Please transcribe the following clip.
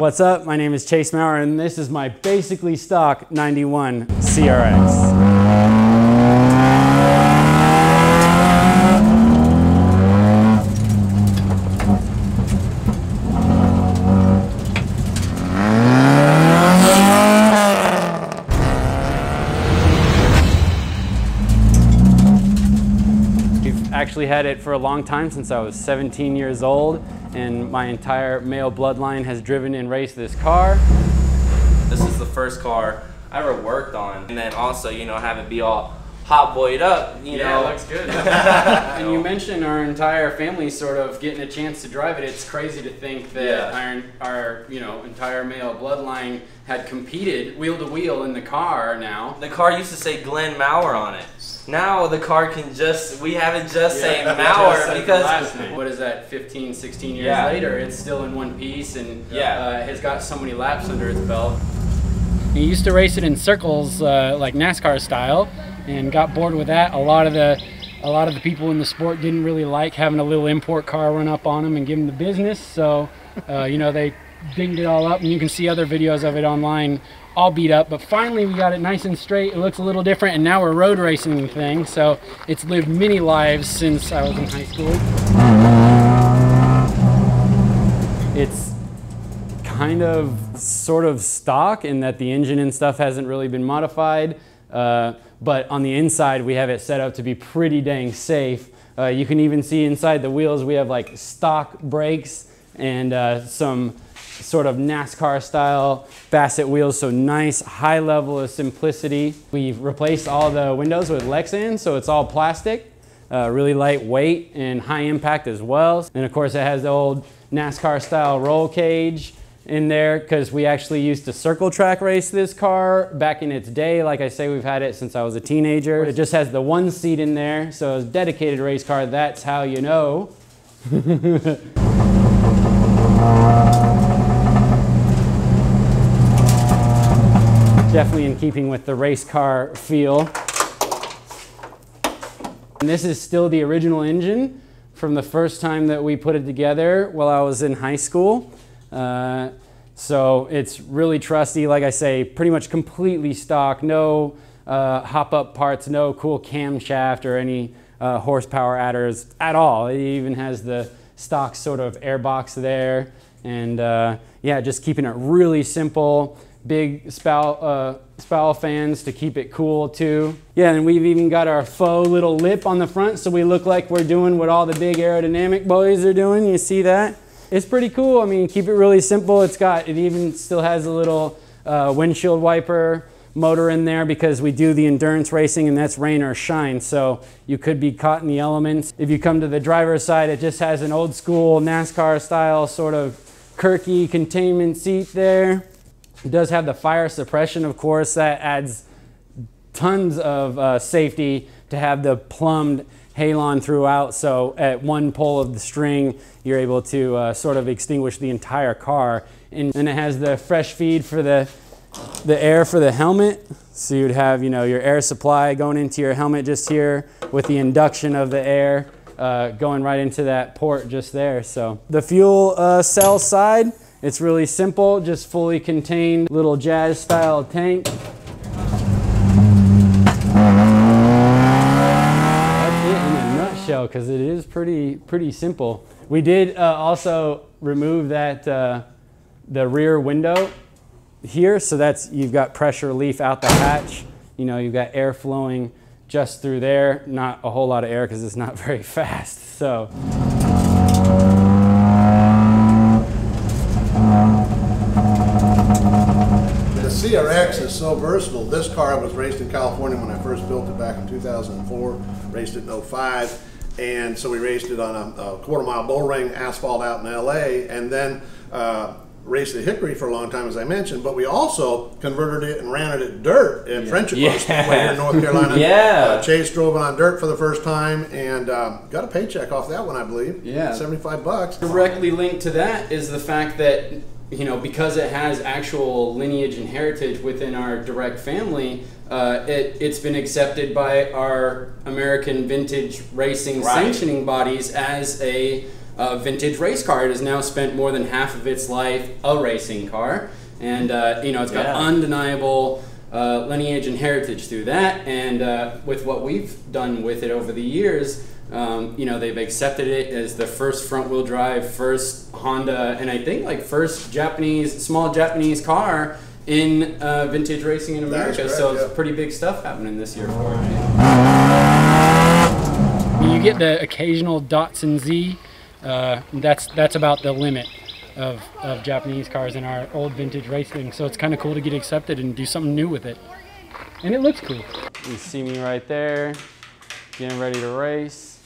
What's up? My name is Chase Maurer, and this is my basically stock 91 CRX. Actually had it for a long time, since I was 17 years old, and my entire male bloodline has driven and raced this car. This is the first car I ever worked on, and then also, you know, have it be all hot boyed up, you know. It looks good. And you mentioned our entire family sort of getting a chance to drive it. It's crazy to think that our you know, entire male bloodline had competed wheel to wheel in the car now. The car used to say Glenn Maurer on it. Now the car can we have it just say Maurer because what is that, 15, 16 years later, it's still in one piece and has got so many laps under its belt. He used to race it in circles like NASCAR style, and got bored with that. A lot of the people in the sport didn't really like having a little import car run up on them and give them the business, so you know, they dinged it all up, and you can see other videos of it online all beat up. But finally we got it nice and straight. It looks a little different, and now we're road racing the thing, so it's lived many lives since I was in high school. It's kind of sort of stock in that the engine and stuff hasn't really been modified, but on the inside we have it set up to be pretty dang safe. You can even see inside the wheels we have like stock brakes and some sort of NASCAR style Bassett wheels, so nice high level of simplicity. We've replaced all the windows with Lexan, so it's all plastic, really lightweight and high impact as well. And of course it has the old NASCAR style roll cage in there, because we actually used to circle track race this car back in its day. Like I say, we've had it since I was a teenager. It just has the one seat in there, so it's a dedicated race car. That's how you know. Definitely in keeping with the race car feel. And this is still the original engine from the first time that we put it together while I was in high school. So it's really trusty. Like I say, pretty much completely stock, no hop-up parts, no cool camshaft or any horsepower adders at all. It even has the stock sort of airbox there, and yeah, just keeping it really simple. Big spowl fans to keep it cool too. Yeah, and we've even got our faux little lip on the front, so we look like we're doing what all the big aerodynamic boys are doing. You see that? It's pretty cool. I mean, keep it really simple. It even still has a little windshield wiper motor in there, because we do the endurance racing and that's rain or shine, so you could be caught in the elements. If you come to the driver's side, it just has an old school NASCAR style sort of Kirky containment seat there. It does have the fire suppression, of course. That adds tons of safety to have the plumbed halon throughout, so at one pull of the string you're able to sort of extinguish the entire car. And it has the fresh feed for the air for the helmet, so you'd have, you know, your air supply going into your helmet just here with the induction of the air going right into that port just there. So the fuel cell side, it's really simple, just fully contained little Jazz style tank. That's it in a nutshell, because it is pretty simple. We did also remove that the rear window here, so that's, you've got pressure relief out the hatch. You know, you've got air flowing just through there. Not a whole lot of air because it's not very fast. So. The CRX is so versatile. This car was raced in California when I first built it back in 2004, raced it in 05, and so we raced it on a quarter-mile bull ring asphalt out in LA, and then raced at Hickory for a long time, as I mentioned, but we also converted it and ran it at dirt at Friendship Speedway here in North Carolina. Chase drove it on dirt for the first time and got a paycheck off that one, I believe. Yeah. 75 bucks. Directly linked to that is the fact that, you know, because it has actual lineage and heritage within our direct family, it's been accepted by our American vintage racing sanctioning bodies as a a vintage race car. It has now spent more than half of its life a racing car, and you know, it's got undeniable lineage and heritage through that. And with what we've done with it over the years, you know, they've accepted it as the first front-wheel drive, first Honda, and I think like first small Japanese car in vintage racing in America. So it's pretty big stuff happening this year for it. You get the occasional Datsun Z. That's about the limit of Japanese cars in our old vintage racing. So it's kind of cool to get accepted and do something new with it. And it looks cool. You see me right there, getting ready to race.